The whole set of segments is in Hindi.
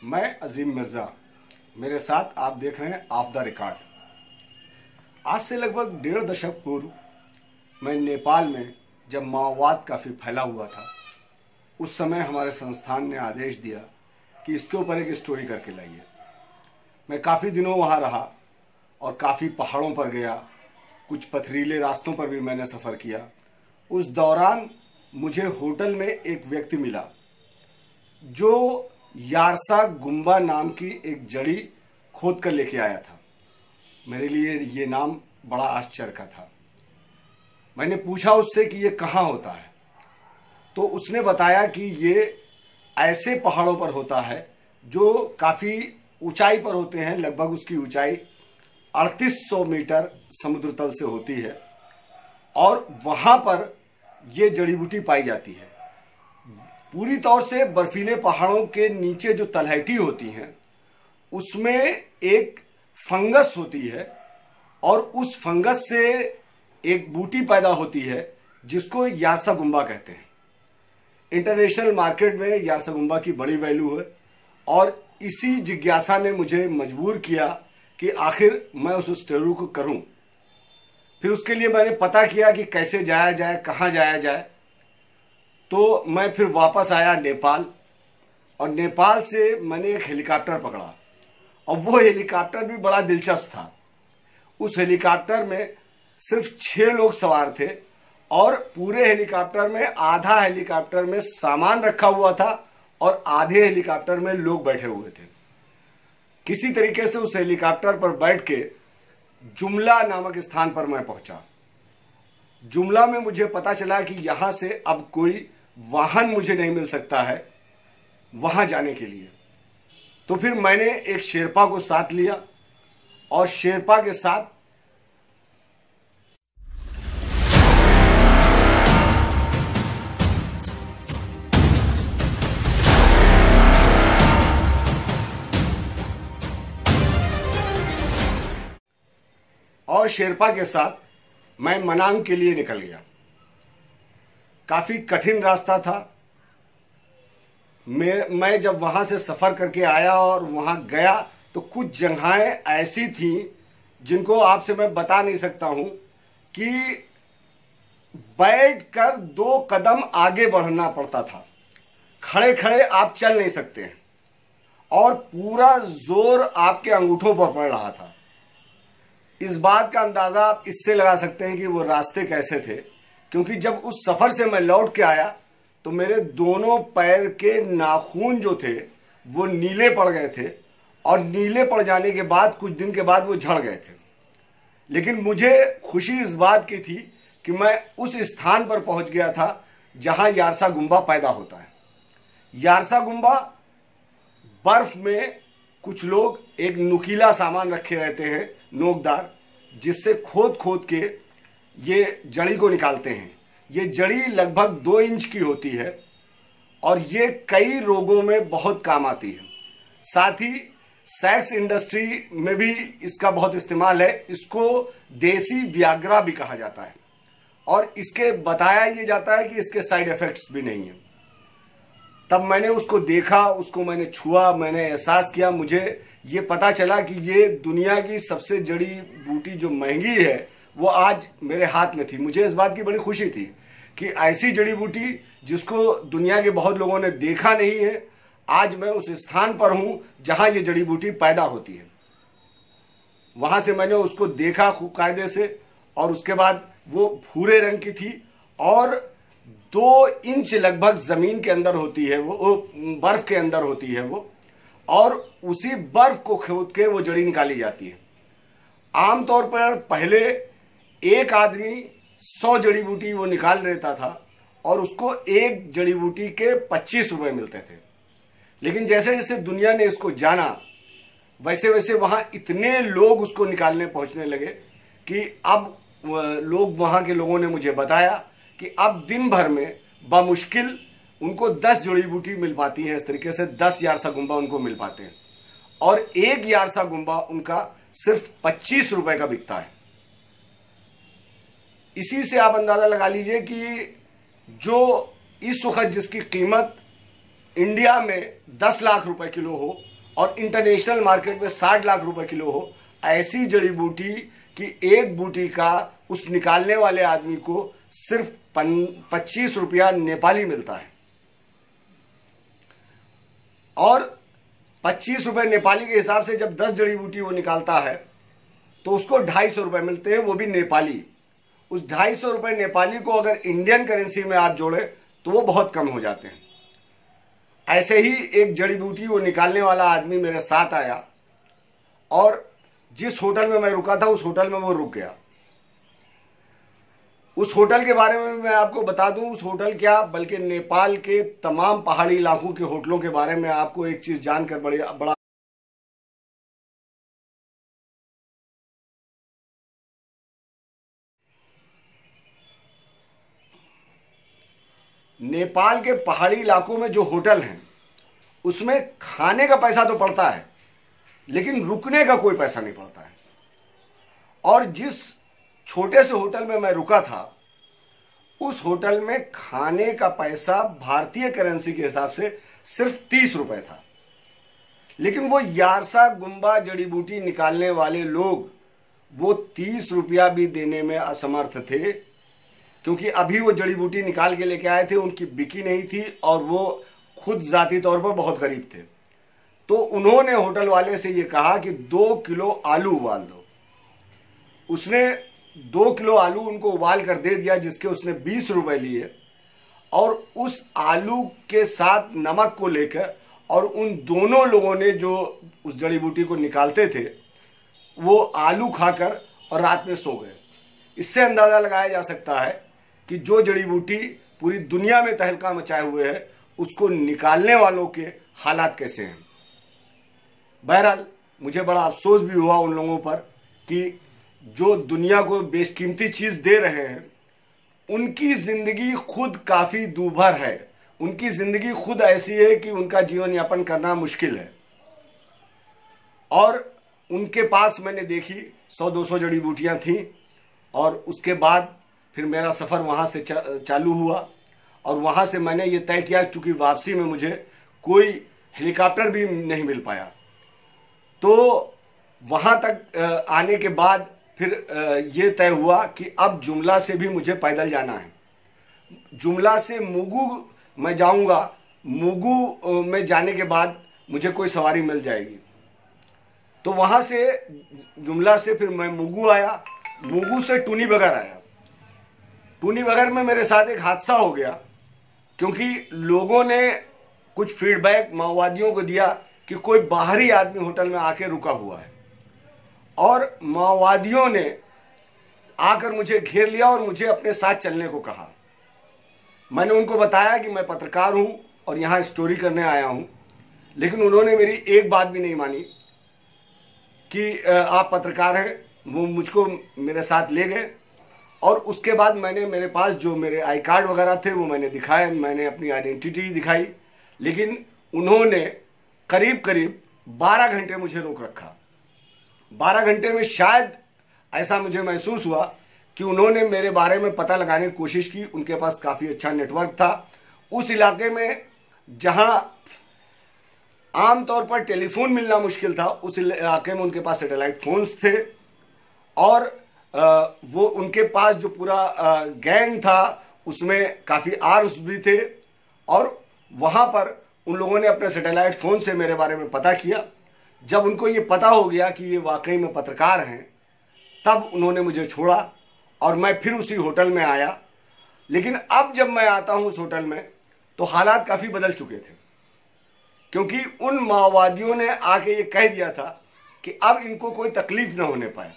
मैं अजीम मिर्जा, मेरे साथ आप देख रहे हैं ऑफ द रिकॉर्ड। आज से लगभग 1.5 दशक पूर्व मैं नेपाल में जब माओवाद काफ़ी फैला हुआ था, उस समय हमारे संस्थान ने आदेश दिया कि इसके ऊपर एक स्टोरी करके लाइए। मैं काफ़ी दिनों वहाँ रहा और काफ़ी पहाड़ों पर गया, कुछ पथरीले रास्तों पर भी मैंने सफ़र किया। उस दौरान मुझे होटल में एक व्यक्ति मिला जो यारसा गुम्बा नाम की एक जड़ी खोद कर लेके आया था। मेरे लिए ये नाम बड़ा आश्चर्य का था। मैंने पूछा उससे कि ये कहाँ होता है, तो उसने बताया कि ये ऐसे पहाड़ों पर होता है जो काफ़ी ऊंचाई पर होते हैं। लगभग उसकी ऊंचाई 3800 मीटर समुद्र तल से होती है और वहाँ पर ये जड़ी बूटी पाई जाती है। पूरी तौर से बर्फीले पहाड़ों के नीचे जो तलहटी होती हैं उसमें एक फंगस होती है और उस फंगस से एक बूटी पैदा होती है जिसको यारसा गुम्बा कहते हैं। इंटरनेशनल मार्केट में यारसा गुम्बा की बड़ी वैल्यू है और इसी जिज्ञासा ने मुझे मजबूर किया कि आखिर मैं उस स्टोरी को करूं। फिर उसके लिए मैंने पता किया कि कैसे जाया जाए, कहाँ जाया जाए। तो मैं फिर वापस आया नेपाल और नेपाल से मैंने एक हेलीकॉप्टर पकड़ा और वो हेलीकॉप्टर भी बड़ा दिलचस्प था। उस हेलीकॉप्टर में सिर्फ 6 लोग सवार थे और पूरे हेलीकॉप्टर में आधा हेलीकॉप्टर में सामान रखा हुआ था और आधे हेलीकॉप्टर में लोग बैठे हुए थे। किसी तरीके से उस हेलीकॉप्टर पर बैठ के जुमला नामक स्थान पर मैं पहुंचा। जुमला में मुझे पता चला कि यहां से अब कोई वाहन मुझे नहीं मिल सकता है वहां जाने के लिए। तो फिर मैंने एक शेरपा को साथ लिया और शेरपा के साथ मैं मनांग के लिए निकल गया। काफी कठिन रास्ता था। मैं जब वहां से सफर करके आया और वहां गया तो कुछ जगहें ऐसी थीं जिनको आपसे मैं बता नहीं सकता हूं कि बैठकर 2 कदम आगे बढ़ना पड़ता था। खड़े खड़े आप चल नहीं सकते हैं और पूरा जोर आपके अंगूठों पर पड़ रहा था। इस बात का अंदाजा आप इससे लगा सकते हैं कि वो रास्ते कैसे थे, क्योंकि जब उस सफर से मैं लौट के आया तो मेरे दोनों पैर के नाखून जो थे वो नीले पड़ गए थे और नीले पड़ जाने के बाद कुछ दिन के बाद वो झड़ गए थे। लेकिन मुझे खुशी इस बात की थी कि मैं उस स्थान पर पहुंच गया था जहां यारसा गुम्बा पैदा होता है। यारसा गुम्बा बर्फ में कुछ लोग एक नुकीला सामान रखे रहते हैं, नोकदार, जिससे खोद खोद के ये जड़ी को निकालते हैं। ये जड़ी लगभग 2 इंच की होती है और ये कई रोगों में बहुत काम आती है। साथ ही सेक्स इंडस्ट्री में भी इसका बहुत इस्तेमाल है। इसको देसी व्याग्रा भी कहा जाता है और इसके बताया ये जाता है कि इसके साइड इफेक्ट्स भी नहीं है। तब मैंने उसको देखा, उसको मैंने छुआ, मैंने एहसास किया, मुझे ये पता चला कि ये दुनिया की सबसे जड़ी बूटी जो महंगी है वो आज मेरे हाथ में थी। मुझे इस बात की बड़ी खुशी थी कि ऐसी जड़ी बूटी जिसको दुनिया के बहुत लोगों ने देखा नहीं है, आज मैं उस स्थान पर हूं जहां ये जड़ी बूटी पैदा होती है। वहां से मैंने उसको देखा खूब कायदे से और उसके बाद वो भूरे रंग की थी और 2 इंच लगभग जमीन के अंदर होती है, वो बर्फ के अंदर होती है वो, और उसी बर्फ को खोद के वो जड़ी निकाली जाती है। आमतौर पर पहले एक आदमी 100 जड़ी बूटी वो निकाल लेता था और उसको एक जड़ी बूटी के 25 रुपए मिलते थे। लेकिन जैसे जैसे दुनिया ने इसको जाना वैसे वैसे वहां इतने लोग उसको निकालने पहुंचने लगे कि अब लोग, वहां के लोगों ने मुझे बताया कि अब दिन भर में बामुश्किल उनको 10 जड़ी बूटी मिल पाती है। इस तरीके से 10 यारसा गुम्बा उनको मिल पाते हैं और एक यारसा गुम्बा उनका सिर्फ 25 रुपए का बिकता है। इसी से आप अंदाजा लगा लीजिए कि जो इस वक्त जिसकी कीमत इंडिया में 10 लाख रुपए किलो हो, और इंटरनेशनल मार्केट में 60 लाख रुपए किलो हो, ऐसी जड़ी बूटी कि एक बूटी का उस निकालने वाले आदमी को सिर्फ 25 रुपया नेपाली मिलता है। और 25 रुपए नेपाली के हिसाब से जब 10 जड़ी बूटी वो निकालता है तो उसको 250 रुपए मिलते हैं, वो भी नेपाली। उस 250 रुपए नेपाली को अगर इंडियन करेंसी में आप जोड़े तो वो बहुत कम हो जाते हैं। ऐसे ही एक जड़ी बूटी वो निकालने वाला आदमी मेरे साथ आया और जिस होटल में मैं रुका था उस होटल में वो रुक गया। उस होटल के बारे में मैं आपको बता दूं, उस होटल क्या बल्कि नेपाल के तमाम पहाड़ी इलाकों के होटलों के बारे में आपको एक चीज जानकर बड़ा नेपाल के पहाड़ी इलाकों में जो होटल हैं उसमें खाने का पैसा तो पड़ता है लेकिन रुकने का कोई पैसा नहीं पड़ता है। और जिस छोटे से होटल में मैं रुका था उस होटल में खाने का पैसा भारतीय करेंसी के हिसाब से सिर्फ 30 रुपए था। लेकिन वो यारसा गुम्बा जड़ी बूटी निकालने वाले लोग वो 30 रुपया भी देने में असमर्थ थे, क्योंकि अभी वो जड़ी बूटी निकाल के लेके आए थे, उनकी बिकी नहीं थी और वो खुद जाती तौर पर बहुत गरीब थे। तो उन्होंने होटल वाले से ये कहा कि 2 किलो आलू उबाल दो। उसने 2 किलो आलू उनको उबाल कर दे दिया, जिसके उसने 20 रुपए लिए और उस आलू के साथ नमक को लेकर और उन दोनों लोगों ने जो उस जड़ी बूटी को निकालते थे वो आलू खाकर और रात में सो गए। इससे अंदाजा लगाया जा सकता है कि जो जड़ी बूटी पूरी दुनिया में तहलका मचाए हुए है उसको निकालने वालों के हालात कैसे हैं। बहरहाल मुझे बड़ा अफसोस भी हुआ उन लोगों पर कि जो दुनिया को बेशकीमती चीज दे रहे हैं उनकी जिंदगी खुद काफी दूभर है, उनकी जिंदगी खुद ऐसी है कि उनका जीवन यापन करना मुश्किल है। और उनके पास मैंने देखी 100-200 जड़ी बूटियां थीं और उसके बाद फिर मेरा सफ़र वहाँ से चालू हुआ और वहाँ से मैंने ये तय किया, चूँकि वापसी में मुझे कोई हेलीकॉप्टर भी नहीं मिल पाया, तो वहाँ तक आने के बाद फिर ये तय हुआ कि अब जुमला से भी मुझे पैदल जाना है। जुमला से मुगू मैं जाऊँगा, मुगू में जाने के बाद मुझे कोई सवारी मिल जाएगी। तो वहाँ से जुमला से फिर मैं मुगू आया, मुगू से टूनी बगर आया। टूनी बगर में मेरे साथ एक हादसा हो गया, क्योंकि लोगों ने कुछ फीडबैक माओवादियों को दिया कि कोई बाहरी आदमी होटल में आके रुका हुआ है और माओवादियों ने आकर मुझे घेर लिया और मुझे अपने साथ चलने को कहा। मैंने उनको बताया कि मैं पत्रकार हूं और यहाँ स्टोरी करने आया हूं, लेकिन उन्होंने मेरी एक बात भी नहीं मानी कि आप पत्रकार हैं। वो मुझको मेरे साथ ले गए और उसके बाद मैंने मेरे पास जो मेरे आई कार्ड वगैरह थे वो मैंने दिखाए, मैंने अपनी आइडेंटिटी दिखाई, लेकिन उन्होंने करीब करीब 12 घंटे मुझे रोक रखा। 12 घंटे में शायद ऐसा मुझे महसूस हुआ कि उन्होंने मेरे बारे में पता लगाने की कोशिश की। उनके पास काफ़ी अच्छा नेटवर्क था उस इलाके में, जहां आमतौर पर टेलीफोन मिलना मुश्किल था, उस इलाके में उनके पास सैटेलाइट फोन्स थे और वो उनके पास जो पूरा गैंग था उसमें काफ़ी आर्म्स भी थे। और वहाँ पर उन लोगों ने अपने सैटेलाइट फ़ोन से मेरे बारे में पता किया। जब उनको ये पता हो गया कि ये वाकई में पत्रकार हैं, तब उन्होंने मुझे छोड़ा और मैं फिर उसी होटल में आया। लेकिन अब जब मैं आता हूँ उस होटल में तो हालात काफ़ी बदल चुके थे, क्योंकि उन माओवादियों ने आके ये कह दिया था कि अब इनको कोई तकलीफ न होने पाए।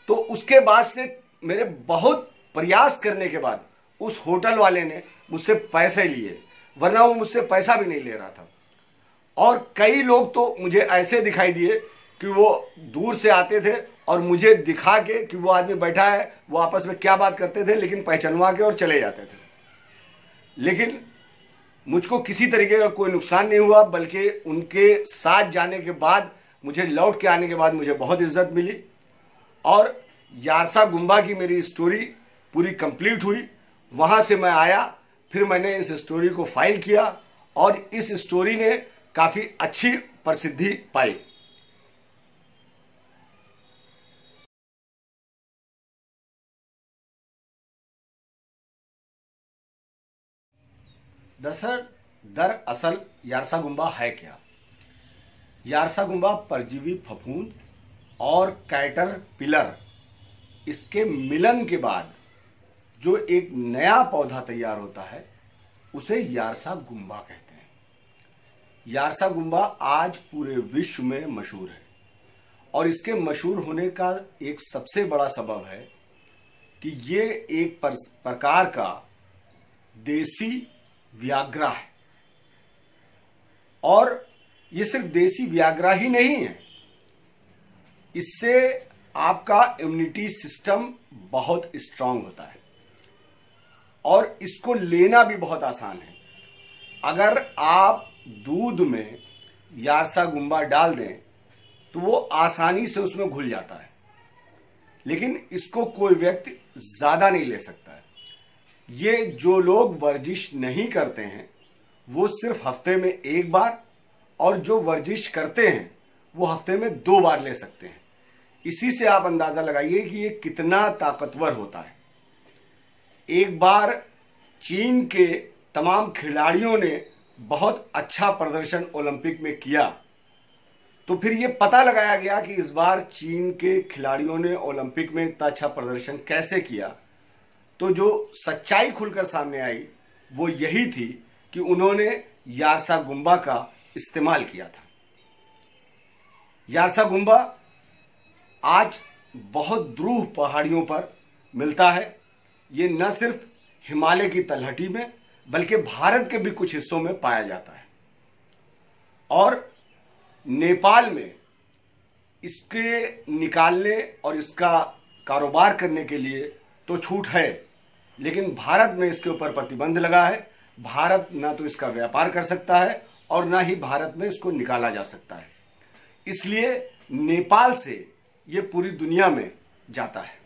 तो उसके बाद से मेरे बहुत प्रयास करने के बाद उस होटल वाले ने मुझसे पैसे लिए, वरना वो मुझसे पैसा भी नहीं ले रहा था। और कई लोग तो मुझे ऐसे दिखाई दिए कि वो दूर से आते थे और मुझे दिखा के कि वो आदमी बैठा है, वो आपस में क्या बात करते थे, लेकिन पहचानवा के और चले जाते थे। लेकिन मुझको किसी तरीके का कोई नुकसान नहीं हुआ, बल्कि उनके साथ जाने के बाद मुझे लौट के आने के बाद मुझे बहुत इज्जत मिली और यारसा गुम्बा की मेरी स्टोरी पूरी कंप्लीट हुई। वहाँ से मैं आया, फिर मैंने इस स्टोरी को फाइल किया और इस स्टोरी ने काफ़ी अच्छी प्रसिद्धि पाई। दरअसल यारसागुम्बा है क्या? यारसागुम्बा परजीवी फफूंद और कैटरपिलर इसके मिलन के बाद जो एक नया पौधा तैयार होता है उसे यारसागुम्बा कहते हैं। यारसागुम्बा आज पूरे विश्व में मशहूर है और इसके मशहूर होने का एक सबसे बड़ा सबब है कि ये एक प्रकार का देसी व्याग्रा है। और ये सिर्फ देसी व्याग्रा ही नहीं है, इससे आपका इम्यूनिटी सिस्टम बहुत स्ट्रांग होता है और इसको लेना भी बहुत आसान है। अगर आप दूध में यारसागुम्बा डाल दें तो वो आसानी से उसमें घुल जाता है, लेकिन इसको कोई व्यक्ति ज्यादा नहीं ले सकता है। ये जो लोग वर्जिश नहीं करते हैं वो सिर्फ हफ्ते में एक बार, और जो वर्जिश करते हैं वो हफ्ते में 2 बार ले सकते हैं। इसी से आप अंदाजा लगाइए कि ये कितना ताकतवर होता है। एक बार चीन के तमाम खिलाड़ियों ने बहुत अच्छा प्रदर्शन ओलंपिक में किया, तो फिर ये पता लगाया गया कि इस बार चीन के खिलाड़ियों ने ओलंपिक में इतना अच्छा प्रदर्शन कैसे किया। तो जो सच्चाई खुलकर सामने आई वो यही थी कि उन्होंने यारसागुम्बा का इस्तेमाल किया था। यारसागुम्बा आज बहुत दूर पहाड़ियों पर मिलता है। ये न सिर्फ हिमालय की तलहटी में बल्कि भारत के भी कुछ हिस्सों में पाया जाता है और नेपाल में इसके निकालने और इसका कारोबार करने के लिए तो छूट है, लेकिन भारत में इसके ऊपर प्रतिबंध लगा है। भारत ना तो इसका व्यापार कर सकता है और ना ही भारत में इसको निकाला जा सकता है। इसलिए नेपाल से ये पूरी दुनिया में जाता है।